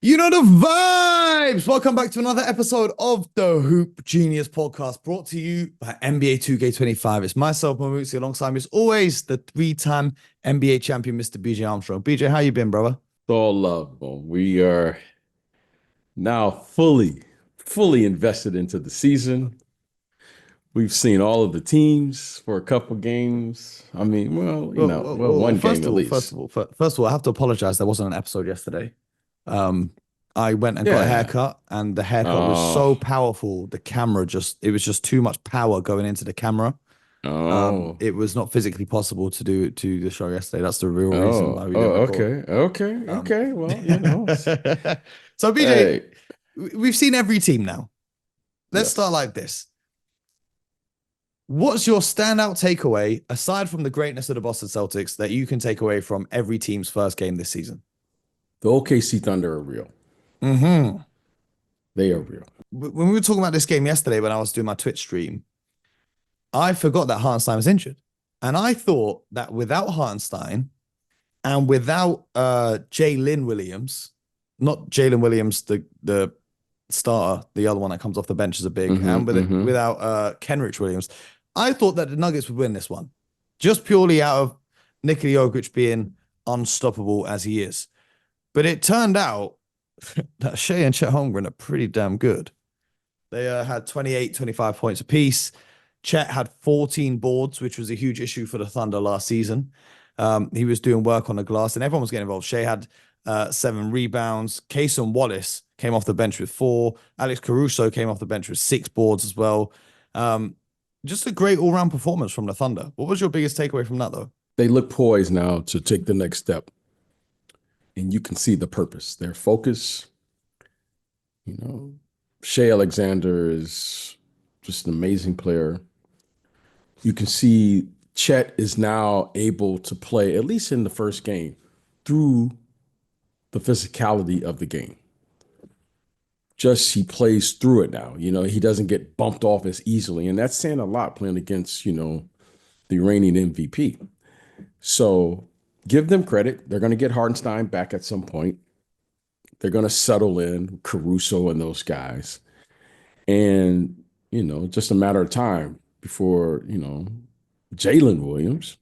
You know the vibes. Welcome back to another episode of the Hoop Genius podcast brought to you by NBA 2K25. It's myself, Mooncey, alongside me as always, the three-time NBA champion, Mr. BJ Armstrong. BJ, how you been, brother? It's all love, bro. We are now fully invested into the season. We've seen all of the teams for a couple games. I mean, one game First of at all, first least. of all, first of all, I have to apologize. There wasn't an episode yesterday. Um, I went and got a Yeah. haircut, and the haircut was Oh, so powerful. The camera it was just too much power going into the camera. oh, It was not physically possible to the show yesterday. That's the real reason why we didn't record. Um, okay. Well, you know, so BJ, hey, we've seen every team now. Let's start yes. like this. What's your standout takeaway aside from the greatness of the Boston Celtics that you can take away from every team's first game this season? The OKC Thunder are real. Hmm. They are real. When we were talking about this game yesterday, when I was doing my Twitch stream, I forgot that Hartenstein was injured, and I thought that without Hartenstein and without Jalen Williams, not Jalen Williams, the starter, the other one that comes off the bench is a big, and Mm-hmm. without Kenrich Williams, I thought that the Nuggets would win this one, just purely out of Nikola Jokic being unstoppable as he is. But it turned out that Shea and Chet Holmgren are pretty damn good. They had 28, 25 points apiece. Chet had 14 boards, which was a huge issue for the Thunder last season. He was doing work on the glass, and everyone was getting involved. Shea had 7 rebounds. Cason Wallace came off the bench with 4. Alex Caruso came off the bench with 6 boards as well. Um, just a great all-round performance from the Thunder. What was your biggest takeaway from that, though? They look poised now to take the next step, and you can see the purpose, their focus. You know, Shea Alexander is just an amazing player. You can see Chet is now able to play, at least in the first game, through the physicality of the game. Just he plays through it now. You know, he doesn't get bumped off as easily. And that's saying a lot playing against, the reigning MVP. So give them credit. They're going to get Hardenstein back at some point. They're going to settle in Caruso and those guys. And, just a matter of time before, Jalen Williams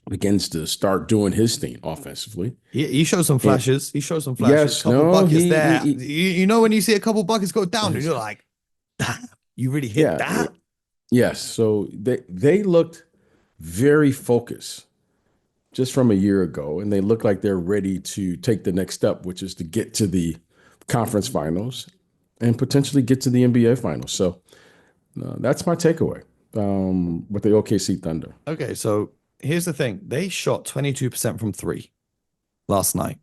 begins to start doing his thing offensively. He showed some And flashes. He showed some flashes. yes, Couple no, buckets he, there. he You know when you see a couple buckets go down, and you're like, damn, you really hit yeah, that? yes. So they looked very focused just from a year ago, and they look like they're ready to take the next step, which is to get to the conference finals and potentially get to the NBA finals. So that's my takeaway with the OKC Thunder. Okay, so here's the thing. They shot 22% from three last night.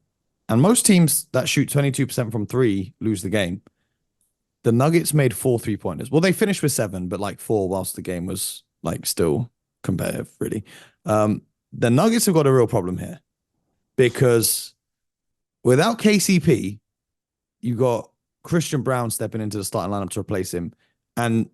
And most teams that shoot 22% from three lose the game. The Nuggets made 4 3-pointers. Well, they finished with 7, but like 4 whilst the game was like still competitive, really. The Nuggets have got a real problem here because without KCP, you got Christian Brown stepping into the starting lineup to replace him. And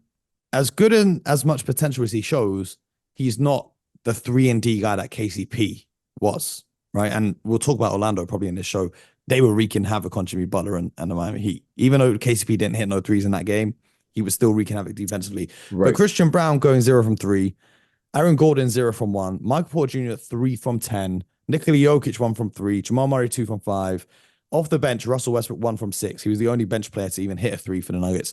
as good and as much potential as he shows, he's not the 3-and-D guy that KCP was, right? And we'll talk about Orlando probably in this show. They were wreaking havoc on Jimmy Butler and the Miami Heat. Even though KCP didn't hit no threes in that game, he was still wreaking havoc defensively. But Right. Christian Brown going 0 from 3, Aaron Gordon 0 from 1, Michael Porter Jr. 3 from 10, Nikola Jokic 1 from 3, Jamal Murray 2 from 5. Off the bench, Russell Westbrook 1 from 6. He was the only bench player to even hit a 3 for the Nuggets.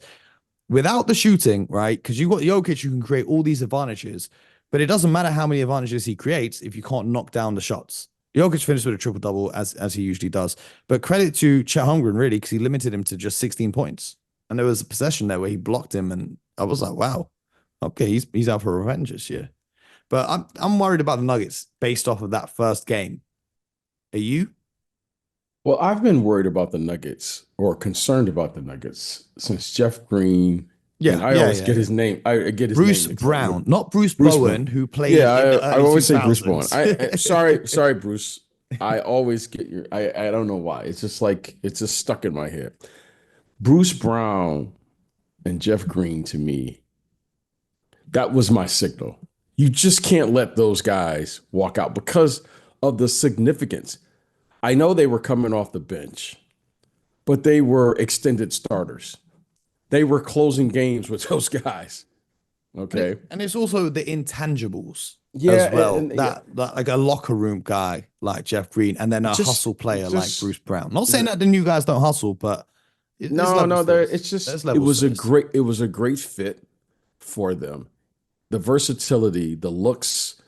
Without the shooting, right? Because you've got Jokic, you can create all these advantages, but it doesn't matter how many advantages he creates if you can't knock down the shots. Jokic finished with a triple double as he usually does. But credit to Chet Holmgren, really, because he limited him to just 16 points. And there was a possession there where he blocked him, and I was like, wow, okay, he's out for revenge this year. But I'm worried about the Nuggets based off of that first game. Are you? Well, I've been worried about the Nuggets or concerned about the Nuggets since Jeff Green, and Yeah, I yeah, always yeah, get yeah. his name. I get his name Bruce mixed up. Brown, not Bruce Bruce Brown. Bowen, who Yeah, played in the I early always say Bruce Brown. 2000s. Sorry, sorry, Bruce. I always get your. I don't know why. It's just like it's just stuck in my head. Bruce Brown and Jeff Green to me, that was my signal. You just can't let those guys walk out because of the significance. I know they were coming off the bench, but they were extended starters. They were closing games with those guys. Okay. And it's also the intangibles Yeah, as well. yeah, That like a locker room guy like Jeff Green, and then a hustle player like just Bruce Brown. Not saying that the new guys don't hustle, but there's no, levels no. to There, this. it's just There's levels to this. it was a great fit for them. The versatility, the looks,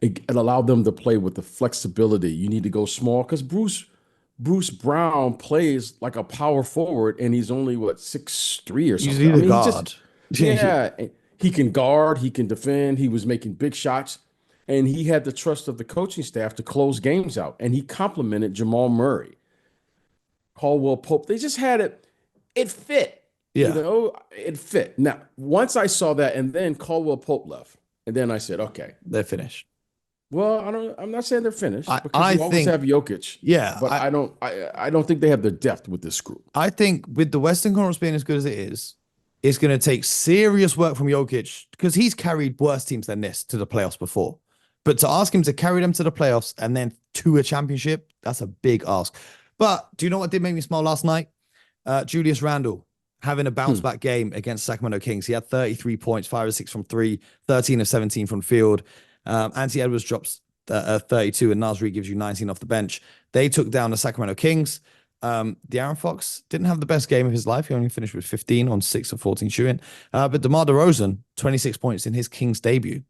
it allowed them to play with the flexibility. You need to go small because Bruce Brown plays like a power forward, and he's only what 6'3" or He's something. I either mean, he just guard. yeah, he can guard, he can defend. He was making big shots, and he had the trust of the coaching staff to close games out. And he complimented Jamal Murray, Caldwell Pope. They just had it. It fit. You Yeah, know, it fit. Now, once I saw that, and then Caldwell Pope left, and then I said, okay, they're finished. well, I'm not saying they're finished because I you always think have Jokic, yeah, but I don't think they have the depth with this group. I think with the Western Conference being as good as it is, it's going to take serious work from Jokic because he's carried worse teams than this to the playoffs before. But to ask him to carry them to the playoffs and then to a championship, that's a big ask. But do you know what did make me smile last night? Julius Randle having a bounce Hmm. back game against Sacramento Kings. He had 33 points, 5 of 6 from three, 13 of 17 from field. Anthony Edwards drops 32, and Nasri gives you 19 off the bench. They took down the Sacramento Kings. De'Aaron Fox didn't have the best game of his life. He only finished with 15 on 6 of 14 shooting. But DeMar DeRozan, 26 points in his Kings debut.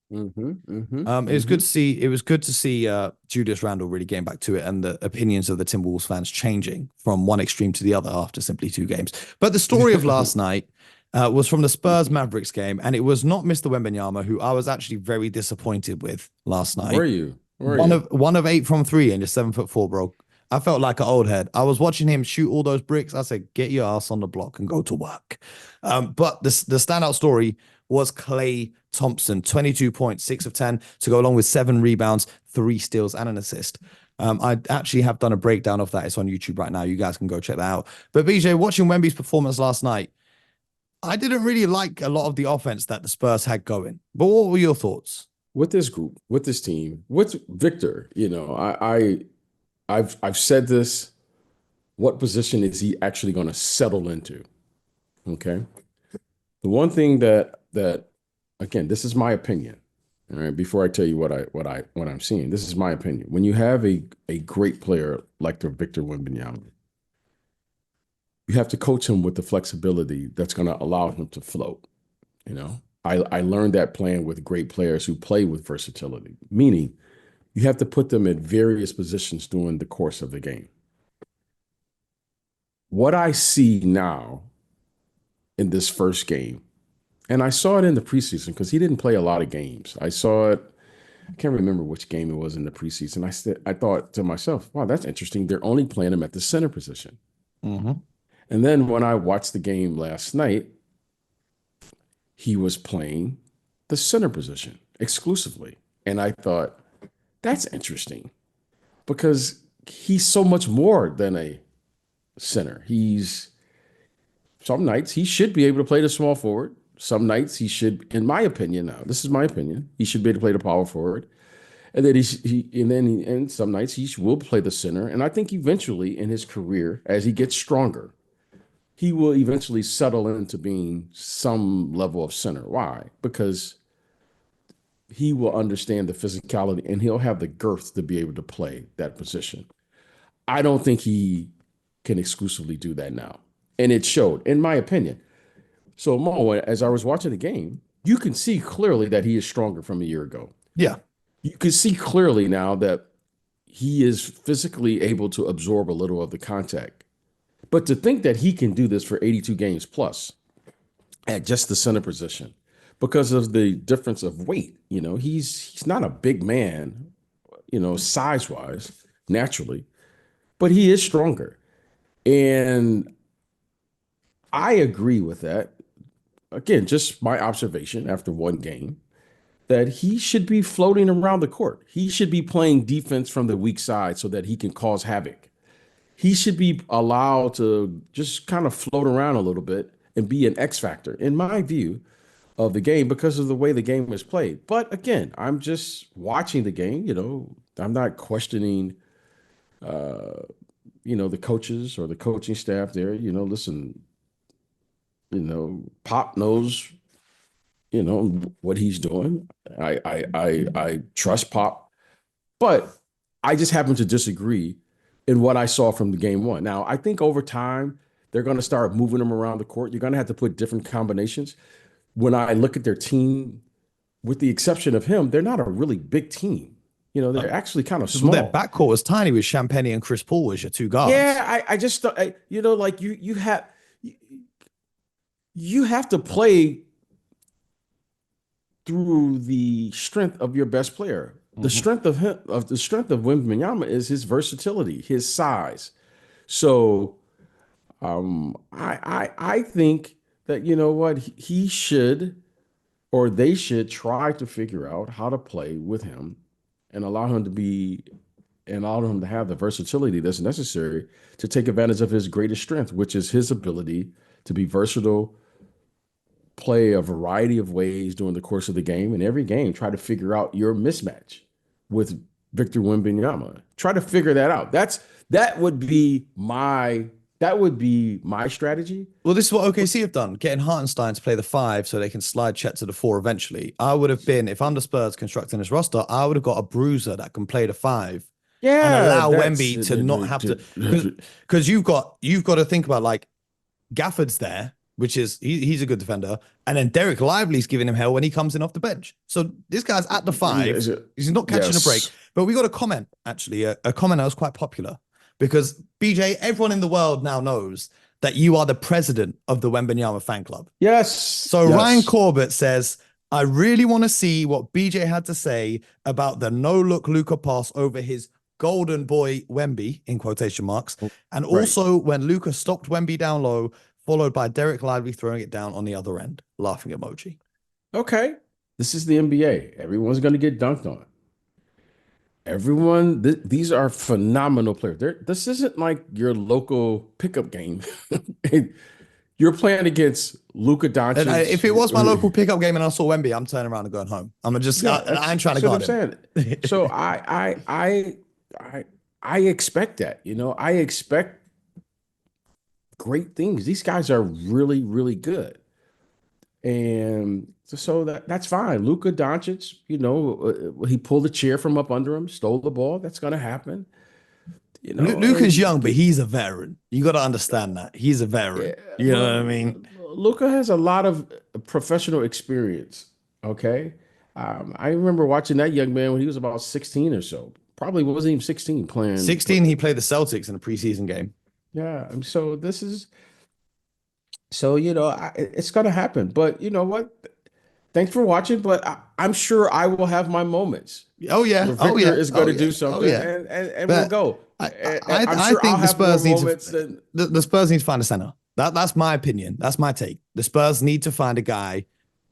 It was good to see. It was good to see Julius Randle really getting back to it, and the opinions of the Timberwolves fans changing from one extreme to the other after simply 2 games. But the story of last night was from the Spurs Mavericks game, and it was not Mr. Wembanyama, who I was actually very disappointed with last night. Were you? Were One you? of 8 from 3 and just 7'4", bro. I felt like an old head. I was watching him shoot all those bricks. I said, "Get your ass on the block and go to work." But the standout story was Klay Thompson, 22 points, 6 of 10 to go along with 7 rebounds, 3 steals, and an assist. I actually have done a breakdown of that. It's on YouTube right now. You guys can go check that out. But BJ, watching Wemby's performance last night, I didn't really like a lot of the offense that the Spurs had going. But what were your thoughts? With this group, with this team, with Victor, I've said this. What position is he actually going to settle into? Okay. The one thing that again, this is my opinion. All right. Before I tell you what I'm seeing, this is my opinion. When you have a great player like the Victor Wembanyama, you have to coach him with the flexibility that's going to allow him to float. I learned that playing with great players who play with versatility, meaning you have to put them in various positions during the course of the game. What I see now in this first game, and I saw it in the preseason because he didn't play a lot of games. I saw it, I can't remember which game it was in the preseason. I thought to myself, wow, that's interesting. They're only playing him at the center position. Mm-hmm. And then when I watched the game last night, he was playing the center position exclusively. And I thought, that's interesting because he's so much more than a center. Some nights he should be able to play the small forward. Some nights he should, in my opinion, now this is my opinion, he should be able to play the power forward. And then and some nights he will play the center. And I think eventually in his career, as he gets stronger, he will eventually settle into being some level of center. Why? Because he will understand the physicality and he'll have the girth to be able to play that position. I don't think he can exclusively do that now. And it showed, in my opinion. So, Mo, as I was watching the game, you can see clearly that he is stronger from a year ago. Yeah. You can see clearly now that he is physically able to absorb a little of the contact. But to think that he can do this for 82 games plus at just the center position because of the difference of weight, he's not a big man, size wise, naturally, but he is stronger. And I agree with that. Again, just my observation after one game that he should be floating around the court. He should be playing defense from the weak side so that he can cause havoc. He should be allowed to just kind of float around a little bit and be an X factor, in my view, of the game because of the way the game is played. But again, I'm just watching the game. I'm not questioning the coaches or the coaching staff there, listen, Pop knows, what he's doing. I trust Pop, but I just happen to disagree in what I saw from the game one. Now, I think over time they're going to start moving them around the court. You're going to have to put different combinations. When I look at their team, with the exception of him, they're not a really big team. They're actually kind of small. Their backcourt was tiny with Champagny and Chris Paul as your two guards. Yeah, I just thought, like you have to play through the strength of your best player. The strength of Wembanyama is his versatility, his size. So I think that what he should, or they should, try to figure out how to play with him and allow him to have the versatility that's necessary to take advantage of his greatest strength, which is his ability to be versatile, play a variety of ways during the course of the game. And every game, try to figure out your mismatch with Victor Wembanyama. Try to figure that out. That would be my strategy. Well, this is what OKC have done, getting Hartenstein to play the 5 so they can slide Chet to the 4 eventually. I would have been, if I'm the Spurs constructing this roster, I would have got a bruiser that can play the 5. Yeah, and allow Wemby to not have to, because you've got to think about, like, Gafford's there, which is he's a good defender, and then Derek Lively's giving him hell when he comes in off the bench. So this guy's at the 5. He's not catching a break. But we got a comment, actually, a comment that was quite popular, because BJ, everyone in the world now knows that you are the president of the Wembanyama fan club. Yes. So yes. Ryan Corbett says, I really want to see what BJ had to say about the no-look Luka pass over his golden boy Wemby, in quotation marks, and also when Luka stopped Wemby down low, followed by Derek Lively throwing it down on the other end. Laughing emoji. Okay. This is the NBA. Everyone's going to get dunked on. Everyone, these are phenomenal players. This isn't like your local pickup game. You're playing against Luka Doncic. And if it was my local pickup game and I saw Wemby, I'm turning around and going home. I ain't trying to guard him. So I expect that. I expect great things. These guys are really, really good. And so that's fine. Luka Doncic, he pulled a chair from up under him, stole the ball. That's going to happen. Luka's young, but he's a veteran. You got to understand that. He's a veteran. You know what I mean? Luka has a lot of professional experience. Okay. I remember watching that young man when he was about 16 or so. Probably wasn't even 16 playing. 16, he played the Celtics in a preseason game. Yeah. So it's going to happen. But you know what? Thanks for watching. But I'm sure I will have my moments. Oh, yeah. Victor is going to do something, and we'll go. I think the Spurs the Spurs need to find a center. That's my opinion. That's my take. The Spurs need to find a guy.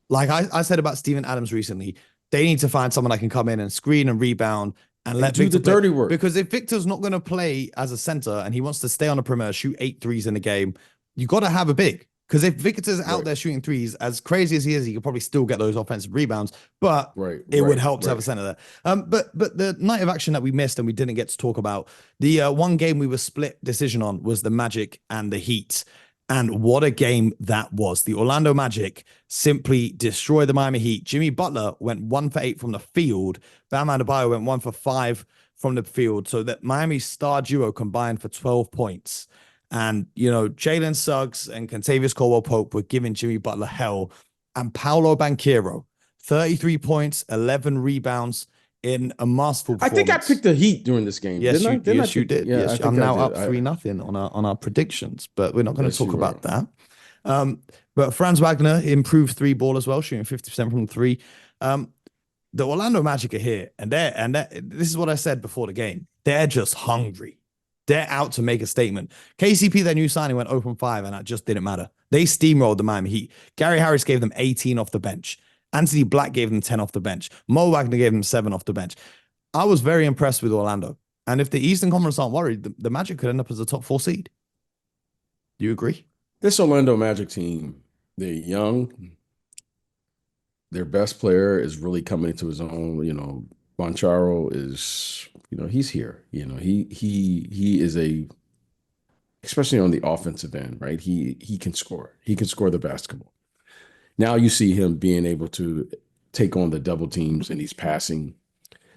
Like I said about Steven Adams recently, they need to find someone that can come in and screen and rebound and let do Victor the dirty work. Because if Victor's not going to play as a center and he wants to stay on the perimeter, shoot 8 threes in the game, you got to have a big. Because if Victor's out there shooting threes, as crazy as he is, he could probably still get those offensive rebounds. But it would help to have a center there. But the night of action that we missed and we didn't get to talk about, the one game we were split decision on was the Magic and the Heat. And what a game that was. The Orlando Magic simply destroyed the Miami Heat. Jimmy Butler went 1 for 8 from the field. Bam Adebayo went 1 for 5 from the field. So that Miami's star duo combined for 12 points. And, Jalen Suggs and Kentavious Caldwell-Pope were giving Jimmy Butler hell. And Paolo Banchero, 33 points, 11 rebounds in a masterful performance. I think I picked the Heat during this game. Yes, you did. Yeah, yes, I'm now up 3-0 on our predictions, but we're not going to talk about that. But Franz Wagner improved 3-ball as well, shooting 50% from 3. The Orlando Magic are here, and this is what I said before the game. They're just hungry. They're out to make a statement. KCP, their new signing, went 0 from 5, and that just didn't matter. They steamrolled the Miami Heat. Gary Harris gave them 18 off the bench. Anthony Black gave them 10 off the bench. Mo Wagner gave them 7 off the bench. I was very impressed with Orlando. And if the Eastern Conference aren't worried, the Magic could end up as a top 4 seed. Do you agree? This Orlando Magic team, they're young. Their best player is really coming into his own. Banchero is, he's here. He is a especially on the offensive end, right? He can score. He can score the basketball. Now you see him being able to take on the double teams and he's passing.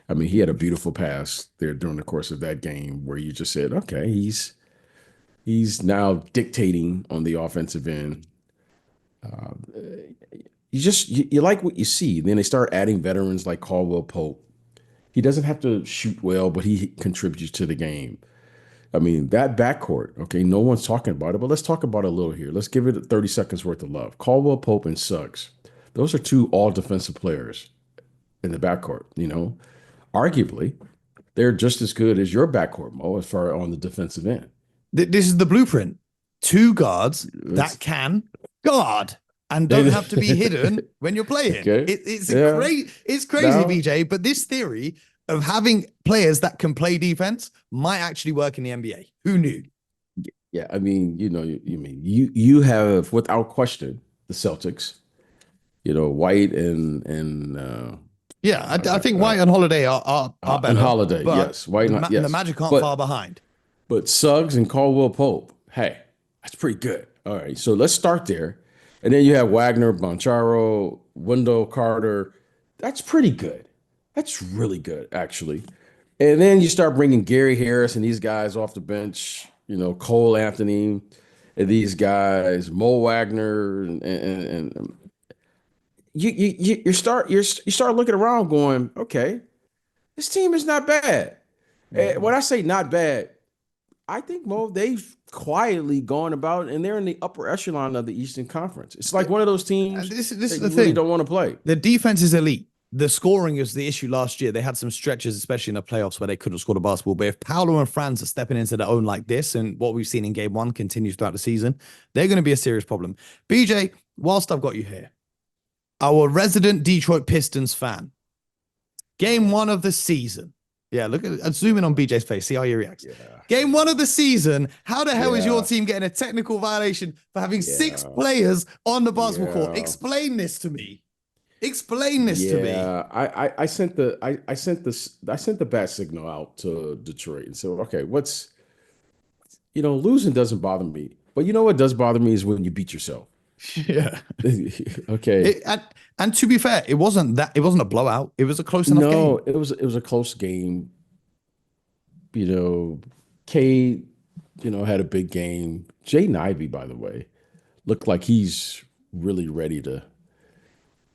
I mean, he had a beautiful pass there during the course of that game where you just said, okay, he's now dictating on the offensive end. Uh, you like what you see. Then they start adding veterans like Caldwell Pope. He doesn't have to shoot well, but he contributes to the game. I mean, that backcourt, okay, no one's talking about it, but let's talk about it a little here. Let's give it 30 seconds worth of love. Caldwell Pope and Suggs. Those are two all defensive players in the backcourt, Arguably, they're just as good as your backcourt, Mo, as far on the defensive end. This is the blueprint. Two guards that can guard and don't have to be hidden when you're playing. Okay. It's crazy, Now, BJ. But this theory of having players that can play defense might actually work in the NBA. Who knew? Yeah, I mean, you have without question the Celtics. White and I think White and Holiday are better. And Holiday, yes, White and yes. The Magic aren't far behind. But Suggs and Caldwell Pope, hey, that's pretty good. All right, so let's start there. And then you have Wagner, Boncharo, Wendell Carter. That's pretty good. That's really good, actually. And then you start bringing Gary Harris and these guys off the bench, Cole Anthony and these guys, Mo Wagner, and you start looking around going, okay, this team is not bad. Mm-hmm. When I say not bad, I think, Mo, they've quietly gone about and they're in the upper echelon of the Eastern Conference. It's like one of those teams this is that the you really thing. don't want to play. The defense is elite. The scoring is the issue last year. They had some stretches, especially in the playoffs, where they couldn't score the basketball. But if Paolo and Franz are stepping into their own like this, and what we've seen in game one continues throughout the season, they're going to be a serious problem. BJ, whilst I've got you here, our resident Detroit Pistons fan, game one of the season. Yeah, look at zoom in on BJ's face. See how he reacts. Yeah. Game one of the season. How the hell is your team getting a technical violation for having 6 players on the basketball court? Explain this to me. Explain this to me. I sent the bat signal out to Detroit and said, okay, losing doesn't bother me, but you know what does bother me is when you beat yourself. Yeah. Okay. And to be fair, it wasn't a blowout. It was a close enough game. No, it was a close game. Cade, had a big game. Jaden Ivey, by the way, looked like he's really ready to.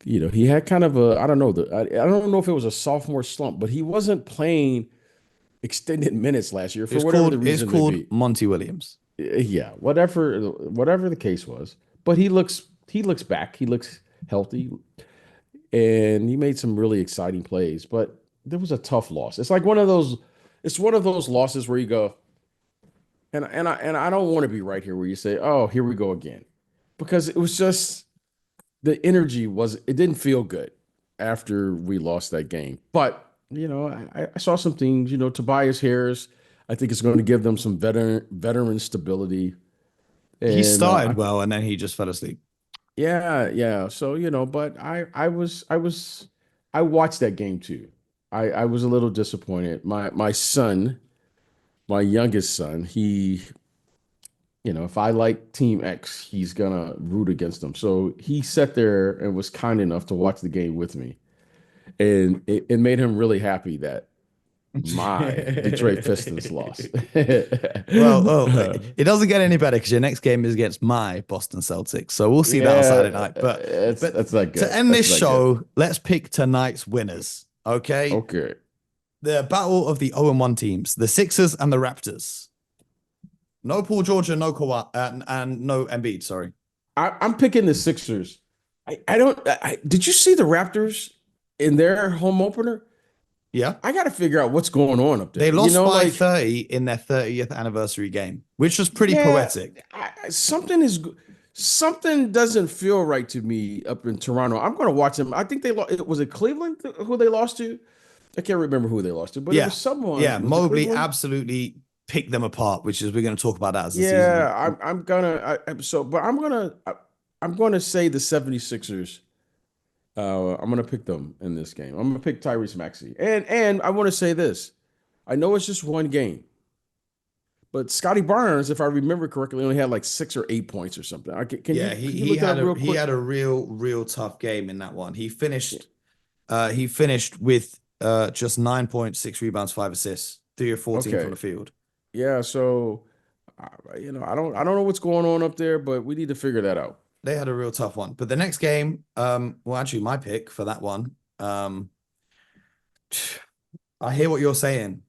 He had kind of I don't know if it was a sophomore slump, but he wasn't playing extended minutes last year for whatever the reason. It's called Monty Williams. Yeah, whatever the case was. But he looks back. He looks healthy, and he made some really exciting plays. But there was a tough loss. It's like one of those. It's one of those losses where you go, and I don't want to be right here where you say, oh, here we go again, because it was just. The energy it didn't feel good after we lost that game. But, I saw some things, Tobias Harris, I think it's going to give them some veteran stability. And, he started well, and then he just fell asleep. Yeah. So, but I watched that game too. I was a little disappointed. My son, my youngest son, he if I like Team X, he's going to root against them. So he sat there and was kind enough to watch the game with me. And it made him really happy that my Detroit Pistons lost. Well, it doesn't get any better because your next game is against my Boston Celtics. So we'll see that on Saturday night. But that's not good. To end this show, let's pick tonight's winners. Okay? Okay. The battle of the 0-1 teams, the Sixers and the Raptors. No Paul George and no Kawhi and no Embiid. Sorry, I'm picking the Sixers. Did you see the Raptors in their home opener? Yeah, I got to figure out what's going on up there. They lost by 30 in their 30th anniversary game, which was pretty poetic. Something doesn't feel right to me up in Toronto. I'm going to watch them. I think was it Cleveland who they lost to? I can't remember who they lost to, but it was someone. Yeah, Mobley absolutely pick them apart, which is we're going to talk about that as the season. Yeah, I'm gonna say the 76ers. I'm gonna pick them in this game. I'm gonna pick Tyrese Maxey. And I want to say this. I know it's just one game, But Scotty Barnes, if I remember correctly, only had like 6 or 8 points or something. Yeah, Can you look that up real he quick? had a real tough game in that one. He finished with just 9 points, 6 rebounds, 5 assists, 3 of 14 from Okay. the field. Yeah, so I don't know what's going on up there, but we need to figure that out. They had a real tough one. But the next game, well, actually, my pick for that one, I hear what you're saying,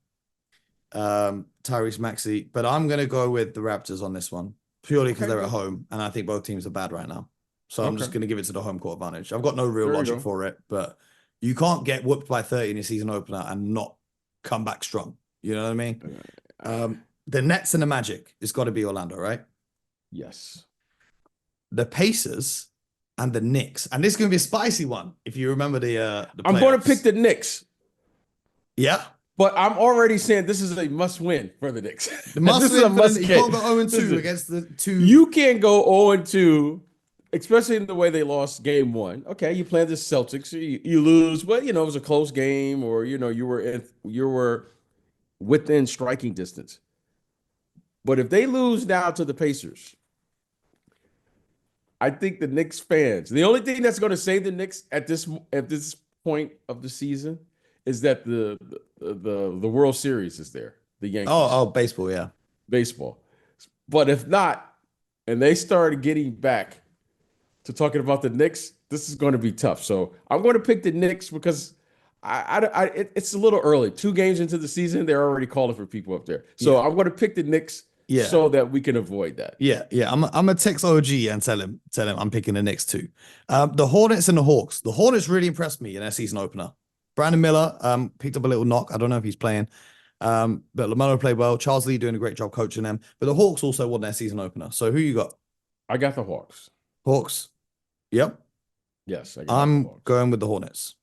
Tyrese Maxey, but I'm gonna go with the Raptors on this one purely because Okay, they're at good. home, and I think both teams are bad right now. So I'm Okay. just gonna give it to the home court advantage. I've got no real There you logic go. for it, but you can't get whooped by 30 in your season opener and not come back strong. You know what I mean? Uh, The Nets and the Magic, it's got to be Orlando, right? yes. The Pacers and the Knicks, and this is gonna be a spicy one if you remember the I'm going to pick playoffs. the Knicks, Yeah, but I'm already saying this is a must win for the Knicks. the must This is a win for must the. You get. can't go 0 2 Listen, against the two. you can't go 0-2, especially in the way they lost game one. Okay, you played the Celtics, you lose, but it was a close game, or you were within striking distance. But if they lose now to the Pacers, I think the Knicks fans, the only thing that's going to save the Knicks at this point of the season is that the World Series is there, the Yankees, Baseball, yeah. baseball. But if not, and they started getting back to talking about the Knicks, this is going to be tough. So I'm going to pick the Knicks because it's a little early. 2 games into the season, they're already calling for people up there. So Yeah. I'm going to pick the Knicks Yeah. so that we can avoid that. Yeah, yeah. I'm gonna text OG and tell him I'm picking the Knicks too. The Hornets and the Hawks. The Hornets really impressed me in their season opener. Brandon Miller picked up a little knock. I don't know if he's playing. But LaMelo played well. Charles Lee doing a great job coaching them. But the Hawks also won their season opener. So who you got? I got the Hawks. Hawks. Yep. Yes, I got the I'm Hawks. going with the Hornets.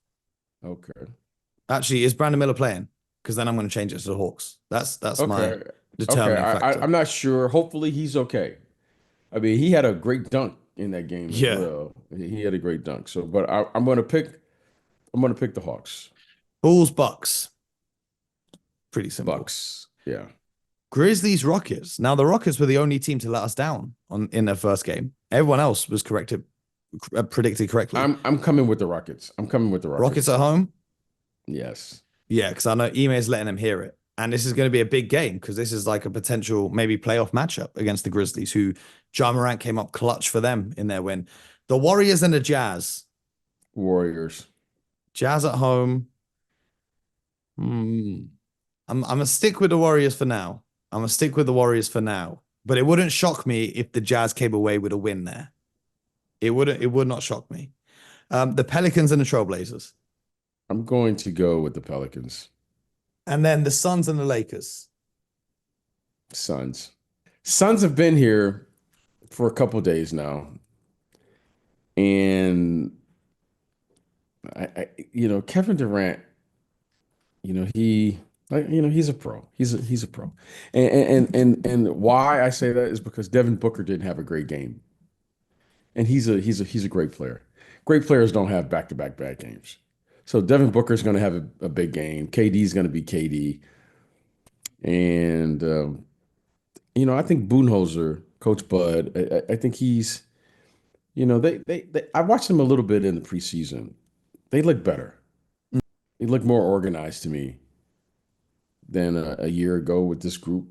Okay. Actually, is Brandon Miller playing? Because then I'm going to change it to the Hawks. That's my Okay. determining factor. I'm not sure. Hopefully he's okay. I mean, he had a great dunk in that game as Yeah. well. He had a great dunk. So, but I'm going to pick the Hawks. Bulls, Bucks. Pretty simple. Bucks. Yeah. Grizzlies, Rockets. Now the Rockets were the only team to let us down in their first game. Everyone else was predicted correctly. I'm coming with the Rockets. I'm coming with the Rockets. Rockets at home. Yes. Yeah, because I know Ime's letting them hear it, and this is going to be a big game because this is like a potential maybe playoff matchup against the Grizzlies, who Ja Morant came up clutch for them in their win. The Warriors and the Jazz. Warriors. Jazz at home. I'm gonna stick with the Warriors for now. But it wouldn't shock me if the Jazz came away with a win there. It would not shock me. The Pelicans and the Trailblazers. I'm going to go with the Pelicans. And then the Suns and the Lakers. Suns. Suns have been here for a couple days now. And Kevin Durant, he's a pro. He's a pro. And why I say that is because Devin Booker didn't have a great game. And he's a great player. Great players don't have back-to-back bad games. So Devin Booker is going to have a big game. KD is going to be KD. And I think Budenholzer, Coach Bud, I think he's, I watched them a little bit in the preseason. They look better. They look more organized to me than a year ago with this group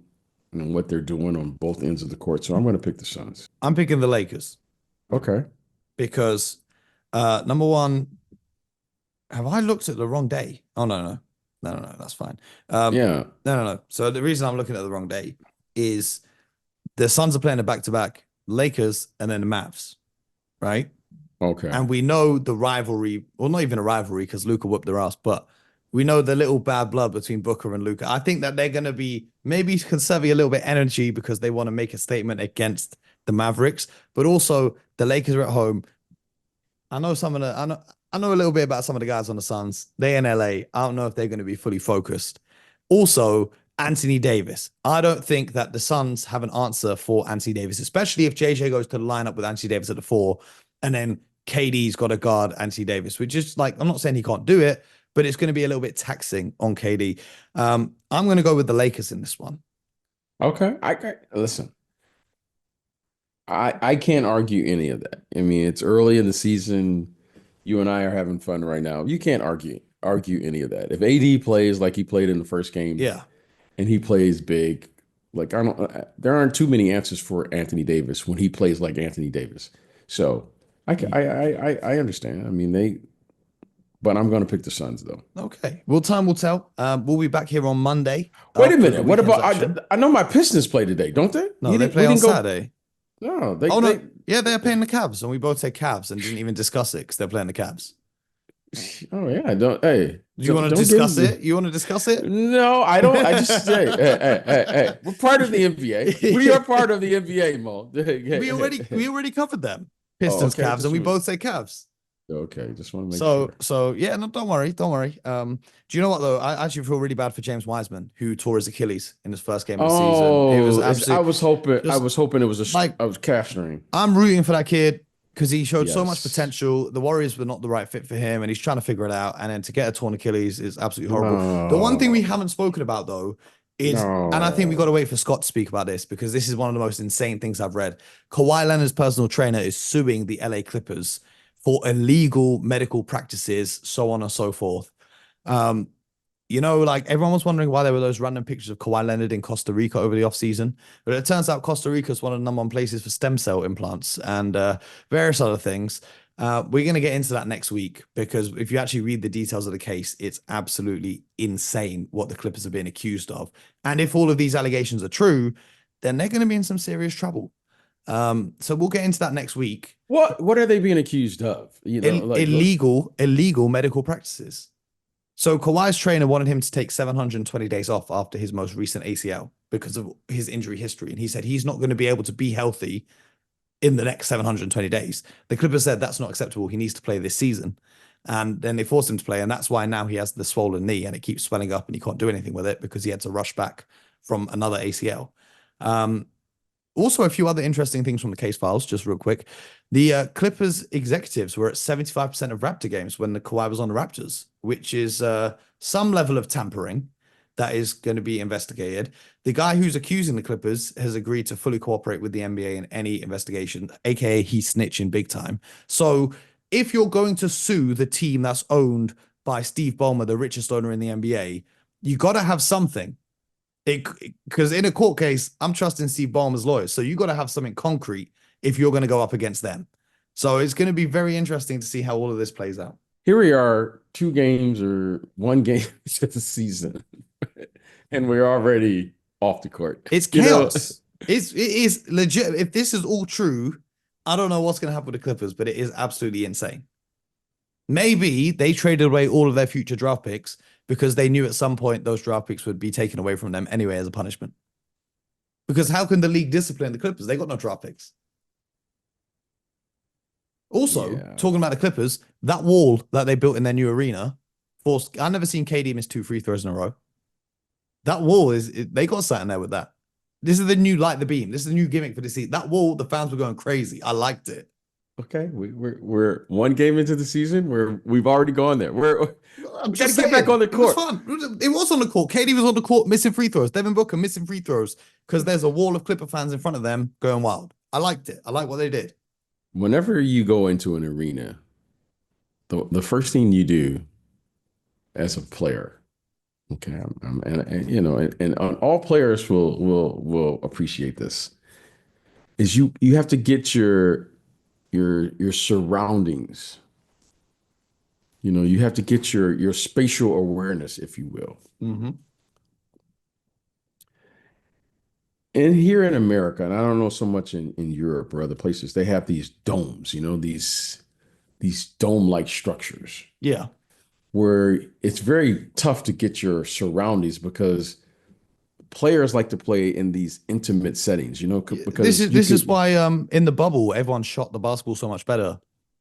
and what they're doing on both ends of the court. So I'm going to pick the Suns. I'm picking the Lakers. Okay. Because number one, have I looked at the wrong day? Oh, no, that's fine. Yeah. No. So the reason I'm looking at the wrong day is the Suns are playing a back-to-back, Lakers and then the Mavs, right? Okay. And we know the rivalry, well, not even a rivalry because Luka whooped their ass, but we know the little bad blood between Booker and Luka. I think that they're going to be maybe conserving a little bit of energy because they want to make a statement against the Mavericks, but also the Lakers are at home. I know a little bit about some of the guys on the Suns. They in LA. I don't know if they're going to be fully focused. Also, Anthony Davis. I don't think that the Suns have an answer for Anthony Davis, especially if JJ goes to the lineup with Anthony Davis at the 4, and then KD's got to guard Anthony Davis, which is like, I'm not saying he can't do it, but it's going to be a little bit taxing on KD. I'm going to go with the Lakers in this one. Okay. Listen. I can't argue any of that. I mean, it's early in the season. You and I are having fun right now. You can't argue any of that. If AD plays like he played in the first game Yeah. and he plays big, like I don't, there aren't too many answers for Anthony Davis when he plays like Anthony Davis. So I understand. I mean but I'm going to pick the Suns though. Okay. Well, time will tell. We'll be back here on Monday Wait a after the minute. What weekend's about action. I know my Pistons play today, don't they? No, they play We on didn't go. Saturday. No, Oh they no, yeah, they're playing the Cavs, and we both said Cavs and didn't even discuss it because they're playing the Cavs. Oh yeah, don't hey, Do you want to don't give discuss them. it? You want to discuss it? No, I don't. I just hey. We're part of the NBA. We are part of the NBA, Mo. We already covered them. Oh, Pistons, okay. Cavs, and we both say Cavs. Okay. Just want to make So, sure. so yeah, no, don't worry, don't worry. Do you know what though? I actually feel really bad for James Wiseman, who tore his Achilles in his first game of the season. It was Oh, absolutely I just was hoping it was like I was calf strain. I'm rooting for that kid because he showed so much Yes. potential. The Warriors were not the right fit for him, and he's trying to figure it out. And then to get a torn Achilles is absolutely horrible. The one thing we No, haven't spoken about though is, and I think we got to no. wait for Scott to speak about this because this is one of the most insane things I've read. Kawhi Leonard's personal trainer is suing the LA Clippers for illegal medical practices, so on and so forth. Um, like everyone was wondering why there were those random pictures of Kawhi Leonard in Costa Rica over the offseason. But it turns out Costa Rica is one of the number one places for stem cell implants and various other things. We're going to get into that next week because if you actually read the details of the case, it's absolutely insane what the Clippers are being accused of. And if all of these allegations are true, then they're going to be in some serious trouble. So we'll get into that next week. What are they being accused of? Illegal medical practices. So Kawhi's trainer wanted him to take 720 days off after his most recent ACL because of his injury history. And he said he's not going to be able to be healthy in the next 720 days. The Clippers said that's not acceptable. He needs to play this season. And then they forced him to play. And that's why now he has the swollen knee and it keeps swelling up and he can't do anything with it because he had to rush back from another ACL. Also, a few other interesting things from the case files, just real quick. The Clippers executives were at 75% of Raptor games when the Kawhi was on the Raptors, which is some level of tampering that is going to be investigated. The guy who's accusing the Clippers has agreed to fully cooperate with the NBA in any investigation, aka he's snitching big time. So if you're going to sue the team that's owned by Steve Ballmer, the richest owner in the NBA, you got to have something. Because in a court case, I'm trusting Steve Ballmer's lawyers. So you got to have something concrete if you're going to go up against them. So it's going to be very interesting to see how all of this plays out. Here we are, 2 games or 1 game to the season, and we're already off the court. It's chaos. It is legit. If this is all true, I don't know what's going to happen with the Clippers, but it is absolutely insane. Maybe they traded away all of their future draft picks because they knew at some point those draft picks would be taken away from them anyway as a punishment. Because how can the league discipline the Clippers? They got no draft picks. Also, talking about the Clippers, that wall that they built in their new arena forced. I've never seen KD miss 2 free throws in a row. That wall they got something there with that. This is the new light the beam. This is the new gimmick for this season. That wall, the fans were going crazy. I liked it. Okay, we're 1 game into the season. We've already gone there. We got to get back on the court. It was fun. It was on the court. KD was on the court missing free throws. Devin Booker missing free throws because there's a wall of Clipper fans in front of them going wild. I liked it. I like what they did. Whenever you go into an arena, the first thing you do as a player, okay, and all players will appreciate this, is you have to get your surroundings. You have to get your spatial awareness, if you will. Mm-hmm. And here in America, and I don't know so much in Europe or other places, they have these domes, these dome-like structures. Yeah. Where it's very tough to get your surroundings because players like to play in these intimate settings, because this is why in the bubble everyone shot the basketball so much better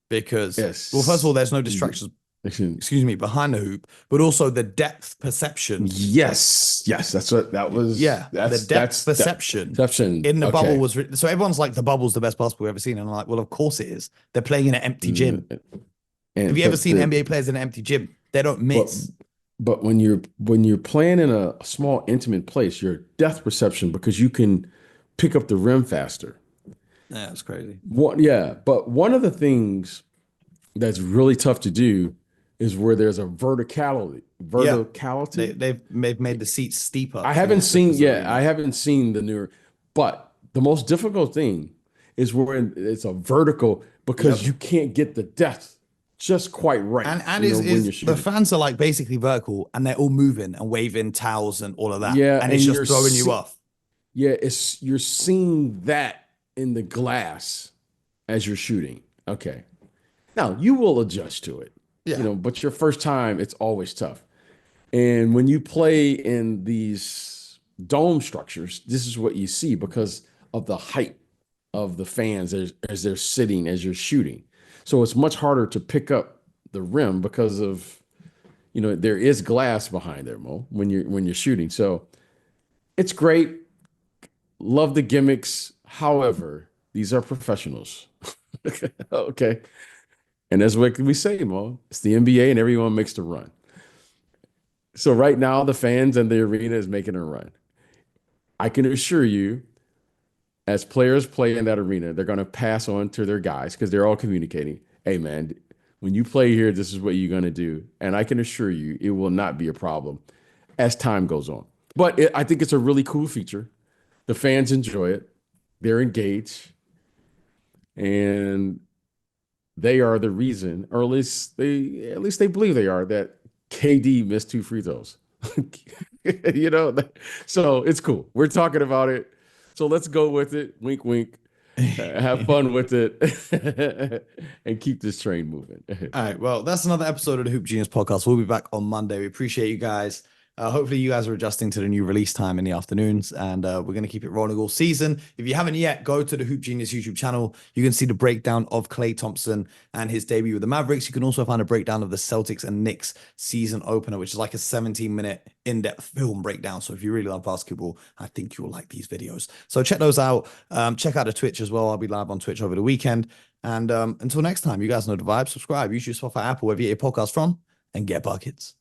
because well, first of all, there's no distractions. Excuse me, behind the hoop, but also the depth perception. Yes, that's what that was. Yeah, the depth perception in the bubble was so everyone's like the bubble's the best basketball we've ever seen, and I'm like, well, of course it is. They're playing in an empty gym. Have you ever seen NBA players in an empty gym? They don't miss. But when you're playing in a small, intimate place, your depth perception, because you can pick up the rim faster. Yeah, it's crazy. Yeah, but one of the things that's really tough to do is where there's a verticality. Yeah, Verticality. they've made the seats steeper I in the haven't seen, Sixers yeah, I arena. haven't seen the newer, but the most difficult thing is where it's a vertical because Yep. you can't get the depth just quite right, And you know, when is you're the shooting. fans are like basically vertical and they're all moving and waving towels and all of that. Yeah, And it's and just throwing you off. yeah, it's you're seeing that in the glass as you're shooting. Okay. Now you will adjust to it, you Yeah. know, but your first time, it's always tough. And when you play in these dome structures, this is what you see because of the height of the fans as they're sitting as you're shooting. So it's much harder to pick up the rim because of, you know, there is glass behind there, Mo, when you're shooting. So it's great. Love the gimmicks. However, these are professionals. Okay. And that's what we say, Mo. It's the NBA and everyone makes the run. So right now, the fans and the arena is making a run. I can assure you, as players play in that arena, they're going to pass on to their guys because they're all communicating. Hey, man, when you play here, this is what you're going to do. And I can assure you, it will not be a problem as time goes on. But I think it's a really cool feature. The fans enjoy it. They're engaged. And they are the reason, or at least they believe they are, that KD missed two free throws. You know, so it's cool. We're talking about it. So let's go with it. Wink, wink. Have fun with it and keep this train moving. All right. Well, that's another episode of the Hoop Genius podcast. We'll be back on Monday. We appreciate you guys. Hopefully, you guys are adjusting to the new release time in the afternoons, and we're going to keep it rolling all season. If you haven't yet, go to the Hoop Genius YouTube channel. You can see the breakdown of Klay Thompson and his debut with the Mavericks. You can also find a breakdown of the Celtics and Knicks season opener, which is like a 17-minute in-depth film breakdown. So if you really love basketball, I think you'll like these videos. So check those out. Check out the Twitch as well. I'll be live on Twitch over the weekend. And until next time, you guys know the vibe. Subscribe, YouTube, Spotify, Apple, wherever you get your podcast from, and get buckets.